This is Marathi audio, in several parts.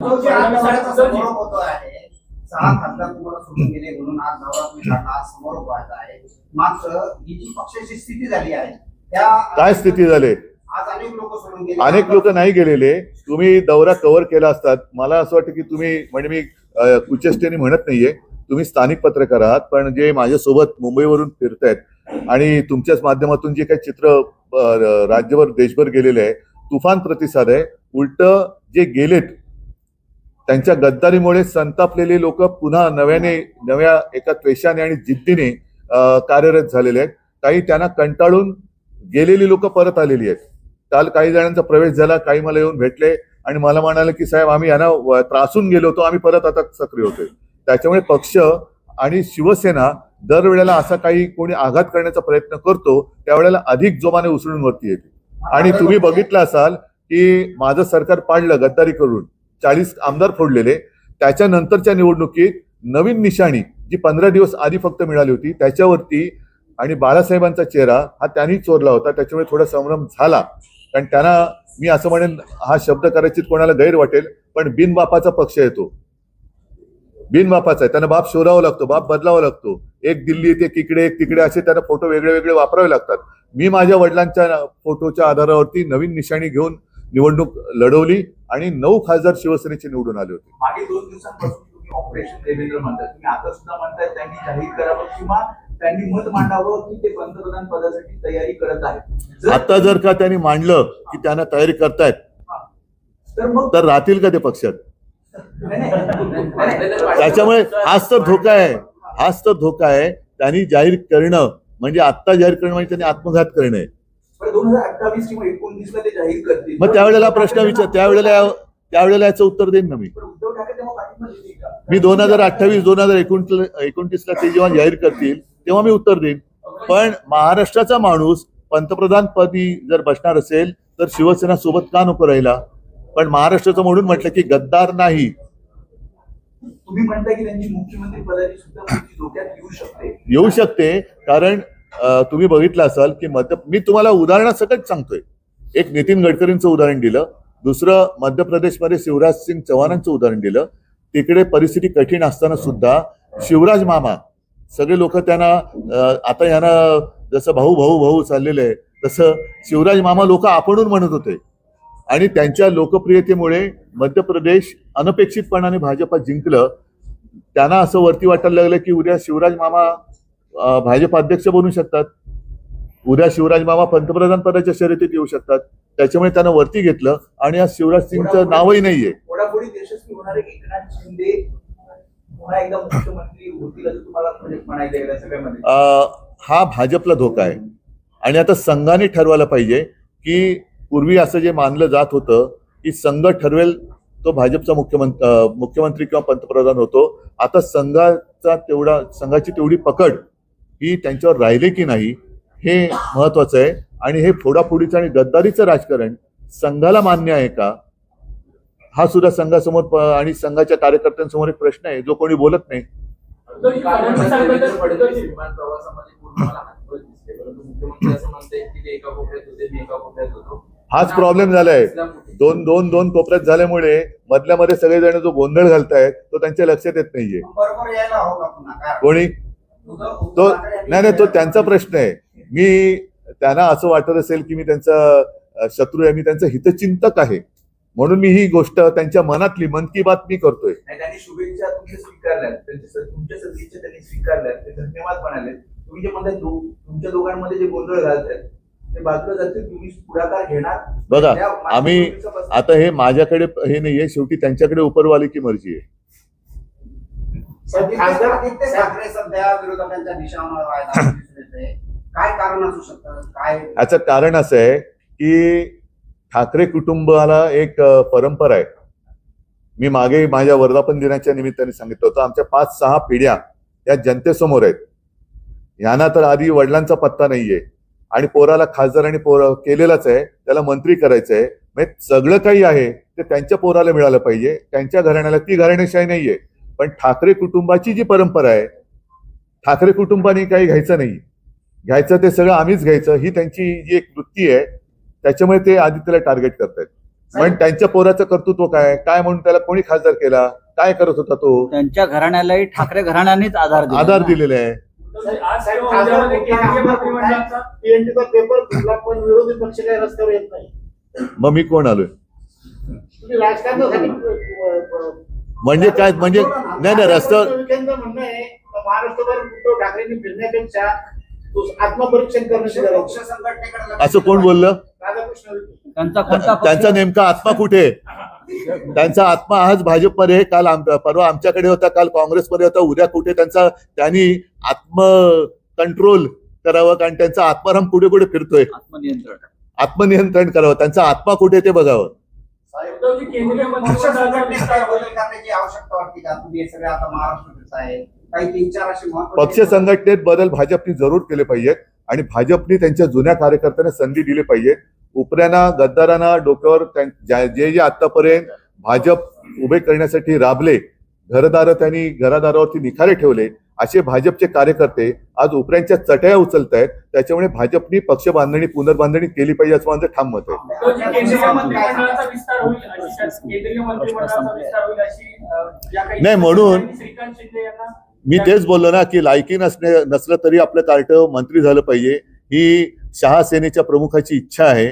6 खासदार तुम्हाला सोडून गेले म्हणून आज नवरात्री आज समोर उभारत आहे. मात्र ही जी पक्षाची स्थिती झाली आहे त्या काय स्थिती झाली? आज अनेक लोक सोडून गेले. अनेक लोक नाही गेलेले. तुम्ही दौरा कव्हर केला असतात. मला असं वाटतं की तुम्ही म्हणजे मी कुचेष्टेने म्हणत नाहीये, तुम्ही स्थानिक पत्रकार आहात, पण जे माझ्यासोबत मुंबईवरून फिरतायत आणि तुमच्याच माध्यमातून जे काही चित्र राज्यभर देशभर गेलेले आहे, तुफान प्रतिसाद आहे. उलट जे गेलेत त्यांच्या गद्दारीमुळे संतापलेले लोक पुन्हा नव्या एका त्वेषाने आणि जिद्दीने कार्यरत झालेले आहेत. काही त्यांना कंटाळून गेलेली लोक परत आलेली आहेत. काल काही जणांचा प्रवेश झाला, काही मला येऊन भेटले आणि मला म्हणाले की साहेब आम्ही यांना त्रासून गेलो होतो, आम्ही परत आता सक्रिय होतोय. त्याच्यामुळे पक्ष आणि शिवसेना दरवेळेला असा काही कोणी आघात करण्याचा प्रयत्न करतो त्यावेळेला अधिक जोमाने उसळून वरती येते. आणि तुम्ही बघितलं असाल की माझं सरकार पाडलं गद्दारी करून 40 आमदार फोडलेले. त्याच्यानंतरच्या निवडणुकीत नवीन निशाणी जी 15 दिवस आधी फक्त मिळाली होती त्याच्यावरती आणि बाळासाहेबांचा चेहरा हा त्यांनी चोरला होता. त्याच्यामुळे थोडा संभ्रम झाला. कारण त्यांना मी असं म्हणेन, हा शब्द करायची कोणाला गैर वाटेल, पण बिनबापाचा पक्ष येतो. बिनबापाचा आहे, त्यांना बाप शोधावा लागतो, बाप बदलावा लागतो. एक दिल्ली एक इकडे एक तिकडे असे त्यांना फोटो वेगळे वेगळे वापरावे लागतात. मी माझ्या वडिलांच्या फोटोच्या आधारावरती नवीन निशाणी घेऊन निवडणूक लढवली आणि 9 खासदार शिवसेनेचे निवडून आले होते. मागे 2 दिवसांपासून तुम्ही ऑपरेशन देवेंद्र म्हणतात, तुम्ही आता सुद्धा म्हणताय त्यांनी जाहीर करावं किंवा त्यांनी मत मांडावं की ते पंतप्रधान पदासाठी तयारी करत आहेत. आता जर का त्यांनी मांडलं की त्यांना तयारी करतायत तर राहतील का ते पक्षात? त्याच्यामुळे हाच तर धोका आहे. हाच तर धोका आहे. त्यांनी जाहीर करणं म्हणजे आत्ता जाहीर करणं म्हणजे त्यांनी आत्मघात करणे. 2028 किंवा 29 ला ते जाहीर करतील. मग त्यावेळेला प्रश्न विचार, त्यावेळेला याचं उत्तर देईन ना मी. उद्धव ठाकरे तेव्हा पाठिंबा देतील का? मी 2028 2029 ला ते जेव्हा जाहीर करतील तेव्हा मी उत्तर देईन. पण महाराष्ट्राचा माणूस पंतप्रधान पदी जर बसणार असेल तर शिवसेना सोबत का नको राहिला? पण महाराष्ट्राचं म्हणून म्हटलं की गद्दार नाही. तुम्ही म्हणताय की त्यांची मुख्यमंत्री पदाची सुद्धा धोक्यात येऊ शकते. कारण तुम्ही बघितलं असाल की मी तुम्हाला उदाहरणासकट सांगतोय. एक नितीन गडकरींचं उदाहरण दिलं, दुसरं मध्य प्रदेशमध्ये शिवराज सिंग चौहानांचं उदाहरण दिलं. तिकडे परिस्थिती कठीण असताना सुद्धा शिवराज मामा सगळे लोक त्यांना आता यांना जसं भाऊ भाऊ भाऊ चाललेलं आहे तसं शिवराज मामा लोक आपणून म्हणत होते. आणि त्यांच्या लोकप्रियतेमुळे मध्य प्रदेश अनपेक्षितपणाने भाजपा जिंकलं. त्यांना असं वरती वाटायला लागलं की उद्या शिवराज मामा भाजप अध्यक्ष बनू शकतात, उद्या शिवराज मामा पंतप्रधान पदाच्या शर्यतीत येऊ शकतात. त्याच्यामुळे त्यांना वरती घेतलं आणि आज शिवराज सिंगचं नावही नाहीये. यशस्वी होणारे एकनाथ शिंदे पुन्हा एकदा मुख्यमंत्री होतील असं तुम्हाला म्हणायचं आहे सगळ्यामध्ये? हा भाजपला धोका आहे. आणि आता संघाने ठरवायला पाहिजे की पूर्वी असं जे मानलं जात होतं की संघ ठरवेल तो भाजपचा मुख्यमंत्री किंवा पंतप्रधान होतो. आता संघाची तेवढी पकड ही त्यांच्यावर राहिले की नाही हे महत्वाचं आहे. आणि हे फोडाफोडीचं आणि गद्दारीचं राजकारण संघाला मान्य आहे का, हा सुद्धा संघासमोर आणि संघाच्या कार्यकर्त्यांसमोर एक प्रश्न आहे जो कोणी बोलत नाही. हाच प्रॉब्लेम झालाय. दोन कोपऱ्यात झाल्यामुळे मधल्यामध्ये सगळेजण जो गोंधळ घालतायत तो त्यांच्या लक्षात येत नाहीये. कोणी तो नाही, तो त्यांचा प्रश्न आहे. मी त्यांना असं वाटत असेल की मी त्यांचा शत्रू आहे, मी त्यांचा हितचिंतक आहे म्हणून मी ही गोष्ट त्यांच्या मनातली मन की बात मी करतोय. त्यांनी शुभेच्छा स्वीकारल्या, तुमच्या सदिच्छा त्यांनी स्वीकारल्या, ते धन्यवाद म्हणाले. तुम्ही जे म्हणताय तुमच्या दोघांमध्ये जे गोंधळ घालतायत ते बाजूला जातील, तुम्ही पुढाकार घेणार. बघा, आम्ही आता हे माझ्याकडे हे नाहीये, शेवटी त्यांच्याकडे उपरवाली की मर्जी आहे. सध्या विरोधकांच्या दिशावर काय कारण असू शकतं? काय याचं कारण असं आहे की ठाकरे कुटुंबाला एक परंपरा आहे. मी मागे माझ्या वर्धापन दिनाच्या निमित्ताने सांगितलं होतं, आमच्या 5-6 पिढ्या या जनतेसमोर आहेत. यांना तर आधी वडिलांचा पत्ता नाहीये आणि पोराला खासदार आणि केलेलाच आहे, त्याला मंत्री करायचं आहे. म्हणजे सगळं काही आहे ते त्यांच्या पोराला मिळालं पाहिजे, त्यांच्या घराण्याला. ती घराणेशाही नाहीये. पण ठाकरे कुटुंबाची जी परंपरा आहे, ठाकरे कुटुंबाने काही घ्यायचं नाही, घ्यायचं ते सगळं आम्हीच घ्यायचं, ही त्यांची जी एक वृत्ती आहे. त्याच्यामुळे ते आदित्यला टार्गेट करतायत. पण त्यांच्या पोराचं कर्तृत्व काय काय म्हणून त्याला कोणी खासदार केला, काय करत होता तो, त्यांच्या घराण्यालाही ठाकरे घराण्यानेच आधार दिलेला आहे. आज खासदार केंद्रीय मंत्रिमंडळाचा पीएनडीचा पेपर फुटला पण विरोधी पक्ष काही रस्त्यावर येत नाही. मग मी कोण आलोय तुम्ही राजकारणासाठी म्हणजे काय, म्हणजे नाही नाही रस्त्यावर विखेंचं म्हणणं आहे का महाराष्ट्रभर उद्धव ठाकरेंनी फिरण्यापेक्षा आत्मपरीक्षण करण्याची गरज पक्ष आहे. संघटनेकडे असं कोण बोललं? राधाकृष्ण विखे. त्यांचा कोणता पक्ष? त्यांचा नेमका आत्मा कुठे आहे? त्यांचा आत्मा आज भाजपमध्ये आहे, काल परवा आमच्याकडे होता, काल काँग्रेसमध्ये होता, उद्या कुठे त्यांनी आत्म कंट्रोल करावं, कारण त्यांचा आत्माराम कुठे कुठे फिरतोय, आत्मनियंत्रण करावं, त्यांचा आत्मा कुठे ते बघावं. उद्धवजी केंद्रीय पक्ष मंत्रिमंडळाचा संघटनेत काय विस्तार बदल करण्याची आवश्यकता वाटते का? तुम्ही हे सगळे आता महाराष्ट्र फिरताय, काही 3-4 असे पक्ष संघटनेत बदल भाजपने जरूर केले पाहिजेत आणि भाजपने त्यांच्या जुन्या कार्यकर्त्यांना संधी दिली पाहिजे. उपऱ्यांना गद्दारांना डोक्यावर जे आतापर्यंत भाजप उभे करण्यासाठी राबले, त्यांनी घरादारावरती निखारे ठेवले, असे भाजपचे कार्यकर्ते आज उपऱ्यांच्या चटया उचलत आहेत. त्याच्यामुळे भाजपनी पक्ष बांधणी पुनर्बांधणी केली पाहिजे असं माझं ठाम मत आहे. उद्धवजी केंद्रीय मंत्रिमंडळाचा विस्तार होईल केंद्रीय मंत्रिमंडळाचा विस्तार होईल अशी ज्या काही नाही, म्हणून श्रीकांत शिंदे यांना मी तेच बोललो ना की लायकी नसलं तरी आपलं कार्ट मंत्री झालं पाहिजे, ही शहा सेनेच्या प्रमुखाची इच्छा आहे.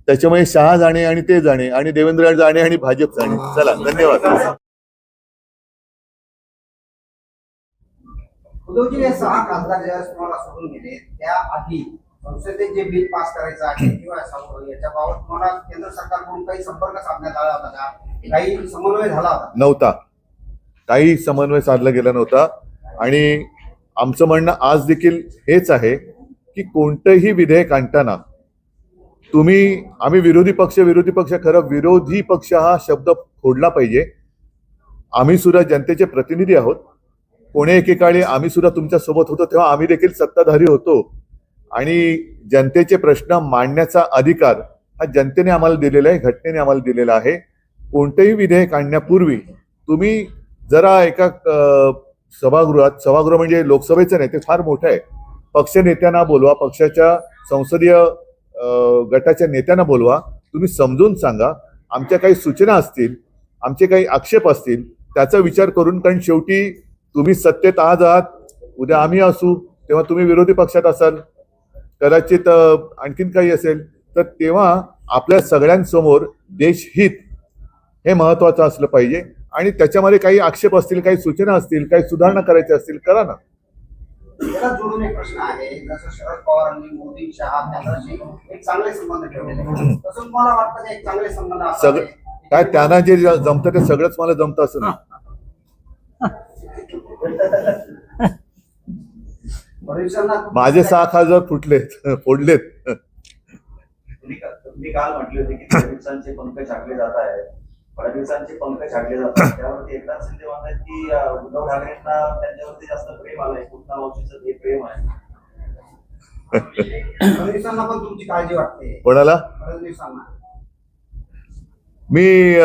त्याच्यामुळे शहा जाणे आणि ते जाणे आणि देवेंद्र जाणे आणि भाजप जाणे. चला, धन्यवाद. उद्धवजी, हे 6 खासदार ज्यावेळेस तुम्हाला सोडून गेले त्या आधी संसदेत जे बिल पास करायचं आहे किंवा याच्याबाबत तुम्हाला केंद्र सरकारकडून काही संपर्क साधण्यात आला होता का? काही समन्वय झाला होता? नव्हता, काही समन्वय साधला गेला नव्हता. आणि आमचं म्हणणं आज देखील हेच आहे की कोणतंही विधेयक आणताना आम्ही विरोधी पक्ष खरं विरोधी पक्ष हा शब्द फोडला पाहिजे. आम्ही सुद्धा जनतेचे प्रतिनिधी आहोत. कोणी एकेकाळी आम्ही सुद्धा तुमच्या सोबत होतो, तेव्हा आम्ही देखील सत्ताधारी होतो आणि जनतेचे प्रश्न मांडण्याचा अधिकार हा जनतेने आम्हाला दिलेला आहे, घटनेने आम्हाला दिलेला आहे. कोणतेही विधेयक आणण्यापूर्वी तुम्ही जरा एका सभागृह म्हणजे लोकसभेचं नाही, ते फार मोठं आहे, पक्ष नेत्यांना बोलवा, पक्षाच्या संसदीय गटाच्या नेत्यांना बोलवा, तुम्ही समजून सांगा, आमच्या काही सूचना असतील, आमचे काही आक्षेप असतील, त्याचा विचार करून. कारण शेवटी तुम्ही सत्तेत आज आहात, उद्या आम्ही असू, तेव्हा तुम्ही विरोधी पक्षात असाल, कदाचित आणखीन काही असेल, तर तेव्हा आपल्या सगळ्यांसमोर देशहित हे महत्वाचं असलं पाहिजे. आणि त्याच्यामध्ये काही आक्षेप असतील, काही सूचना असतील, काही सुधारणा करायच्या असतील, करा ना. त्याला जोडून एक प्रश्न आहे, जसं शरद पवारांनी मोदी शहा त्यांच्याशी एक चांगले संबंध ठेवलेले, तसं मला वाटतं की एक चांगले संबंध असावे. काय त्यांना जे जमतं ते सगळंच मला जमतं असं नाही. माझे 6 खासदार फोडलेत. तुम्ही काल म्हटले होते की फडणवीसांचे पंख छाटले जात आहेत, फडणवीसांचे पंख छाटले जातात, त्यावरती एकनाथ शिंदे म्हणतात की उद्धव ठाकरेंना त्यांच्यावरती जास्त प्रेम आलंय, पुतना वंशीचं हे प्रेम आहे. फडणवीसांना पण तुमची काळजी वाटते? कोणाला? फडणवीसांना. मी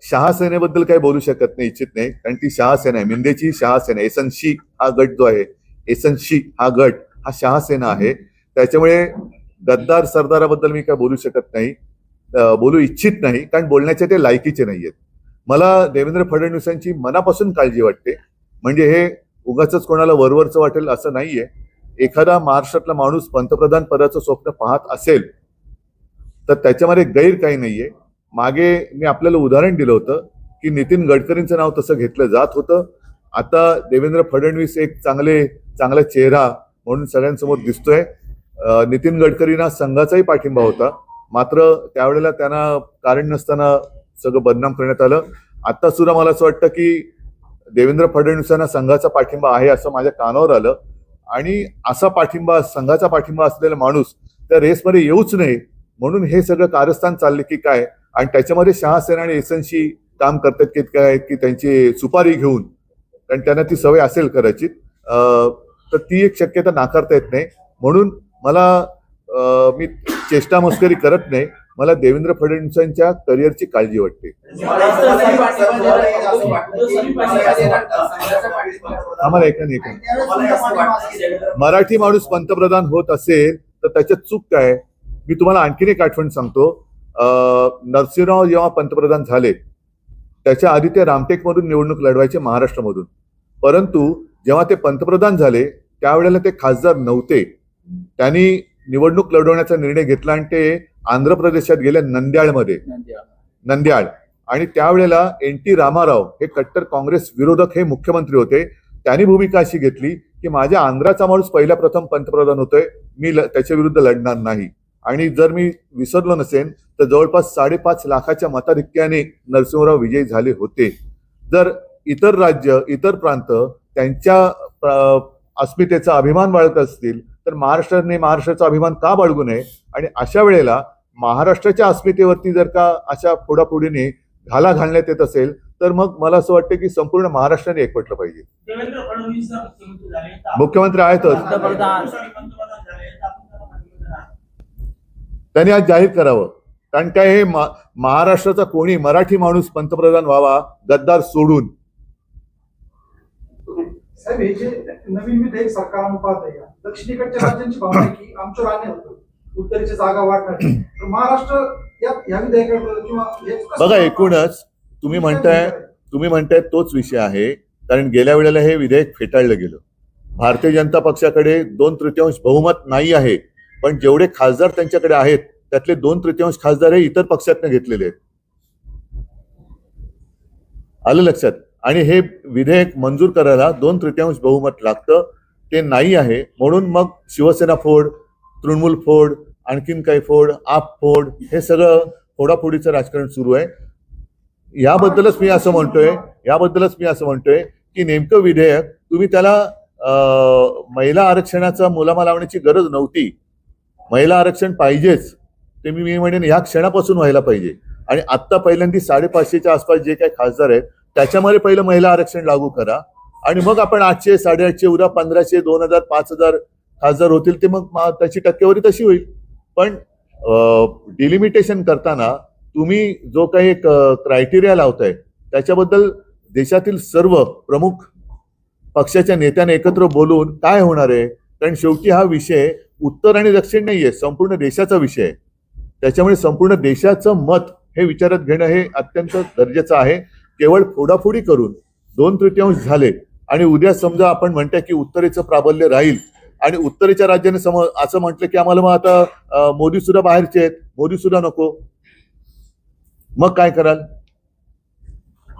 शहा सेनेबद्दल काही बोलू शकत नाही, इच्छित नाही, कारण ती शहा सेना आहे, मिंदेची शहा सेना. एसनशी हा गट जो आहे, एसनशी हा गट हा शहा सेना आहे. त्याच्यामुळे गद्दार सरदाराबद्दल मी काय बोलू शकत नाही, बोलू इच्छित नाही, कारण बोलण्याचे ते लायकीचे नाहीयेत. मला देवेंद्र फडणवीसांची मनापासून काळजी वाटते. म्हणजे हे उगाचच कोणाला वरवरचं वाटेल असं नाहीये. एखादा महाराष्ट्रातला माणूस पंतप्रधान पदाचं स्वप्न पाहत असेल तर त्याच्यामध्ये गैर काही नाहीये. मागे मी आपल्याला उदाहरण दिलं होतं की नितीन गडकरींचं नाव तसं घेतलं जात होतं. आता देवेंद्र फडणवीस एक चांगला चेहरा म्हणून सगळ्यांसमोर दिसतोय. नितीन गडकरींना संघाचाही पाठिंबा होता, मात्र त्यावेळेला त्यांना कारण नसताना सगळं बदनाम करण्यात आलं. आता सुद्धा मला असं वाटतं की देवेंद्र फडणवीसांना संघाचा पाठिंबा आहे असं माझ्या कानावर आलं. आणि असा पाठिंबा, संघाचा पाठिंबा असलेला माणूस त्या रेसमध्ये येऊच नये म्हणून हे सगळं कारस्थान चालले की काय. आणि त्याच्यामध्ये शहासेना आणि एसनशी काम करतात की काय, की त्यांची सुपारी घेऊन, कारण त्यांना ती सवय असेल कदाचित, तर ती एक शक्यता नाकारता येत नाही. म्हणून मी चेष्टा मस्करी करत नाही, मला देवेंद्र फडणवीसांच्या करिअरची काळजी वाटते. आम्हाला मराठी माणूस पंतप्रधान होत असेल तर त्याच्यात चूक काय. मी तुम्हाला आणखीन एक आठवण सांगतो. नरसिंहराव जेव्हा पंतप्रधान झाले त्याच्या आधी ते रामटेकमधून निवडणूक लढवायचे महाराष्ट्रामधून, परंतु जेव्हा ते पंतप्रधान झाले त्यावेळेला ते खासदार नव्हते. त्यांनी निवडणूक लढवण्याचा निर्णय घेतला आणि ते आंध्र प्रदेशात गेले, नंद्याळ. आणि त्यावेळेला NT रामाराव हे कट्टर काँग्रेस विरोधक हे मुख्यमंत्री होते. त्यांनी भूमिका अशी घेतली की माझ्या आंध्राचा माणूस पहिला प्रथम पंतप्रधान होतोय, मी त्याच्या विरुद्ध लढणार नाही. आणि जर मी विसरलो नसेन तर जवळपास 5.5 लाखाच्या मताधिक्याने नरसिंहराव विजयी झाले होते. जर इतर राज्य, इतर प्रांत त्यांच्या अस्मितेचा अभिमान बाळगत असतील तर महाराष्ट्राने महाराष्ट्राचा अभिमान का बाळगू नये? आणि अशा वेळेला महाराष्ट्राच्या अस्मितेवरती जर का अशा फोडाफोडीने घाला घालण्यात येत असेल तर मग मला असं वाटतं की संपूर्ण महाराष्ट्राने एकवटलं पाहिजे. देवेंद्र फडणवीस जर मुख्यमंत्री झाले तर मुख्यमंत्री आहेतच, पंतप्रधान पंतप्रधान झाले तर आपण त्यांना पाठिंबा देणार. त्यांनी आज जाहीर करावं. कारण काय हे महाराष्ट्राचा कोणी मराठी माणूस पंतप्रधान व्हावा, गद्दार सोडून. साहेब, हे जे नवीन विधेयक सरकारनं पाहत आहे, दक्षिणेकडच्या राज्यांची भावना आहे की आमचं राणे होतं, उत्तरेची जागा वाढणार. तर महाराष्ट्र या विधेयकाकडे किंवा बघा, एकूणच तुम्ही म्हणताय तोच विषय आहे. कारण गेल्या वेळेला हे विधेयक फेटाळलं गेलं. भारतीय जनता पक्षाकडे 2/3 बहुमत नाही आहे, पण जेवढे खासदार त्यांच्याकडे आहेत त्यातले 2/3 खासदार हे इतर पक्षातनं घेतलेले आहेत. आलं लक्षात? आणि हे विधेयक मंजूर करायला 2/3 बहुमत लागतं, ते नाही आहे. म्हणून मग शिवसेना फोड, तृणमूल फोड, आणखीन काही फोड, आप फोड, हे सगळं फोडाफोडीचं राजकारण सुरू आहे. याबद्दलच मी असं म्हणतोय की नेमकं विधेयक तुम्ही त्याला महिला आरक्षणाचा मुलामा लावण्याची गरज नव्हती. महिला आरक्षण पाहिजेच, ते मी म्हणेन या क्षणापासून व्हायला पाहिजे. आणि आत्ता पहिल्यांदा 550च्या आसपास जे काही खासदार आहेत त्याच्यामध्ये पहिलं महिला आरक्षण लागू करा आणि मग आपण 800, 850, उद्या 1500, 2000, 5000 खासदार होतील ते मग त्याची टक्केवारी तशी होईल. पण डिलिमिटेशन करताना तुम्ही जो काही एक क्रायटेरिया लावताय त्याच्याबद्दल देशातील सर्व प्रमुख पक्षाच्या नेत्यांनी एकत्र बोलून काय होणार आहे? कारण शेवटी हा विषय उत्तर आणि दक्षिण नाहीये, संपूर्ण देशाचा विषय आहे. त्याच्यामुळे संपूर्ण देशाचं मत हे विचारात घेणं हे अत्यंत गरजेचं आहे. केवळ फोडाफोडी करून 2/3 झाले आणि उद्या समजा आपण म्हणताय की उत्तरेचं प्राबल्य राहील आणि उत्तरेच्या राज्याने असं म्हटलं की आम्हाला मग आता मोदी सुद्धा बाहेरचे आहेत, मोदी सुद्धा नको, मग काय कराल?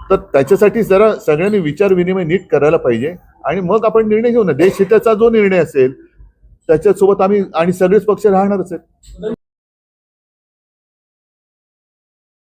तर त्याच्यासाठी जरा सगळ्यांनी विचार विनिमय नीट करायला पाहिजे आणि मग आपण निर्णय घेऊ ना. देशहिताचा जो निर्णय असेल त्याच्यासोबत आम्ही आणि सगळेच पक्ष राहणारच आहेत.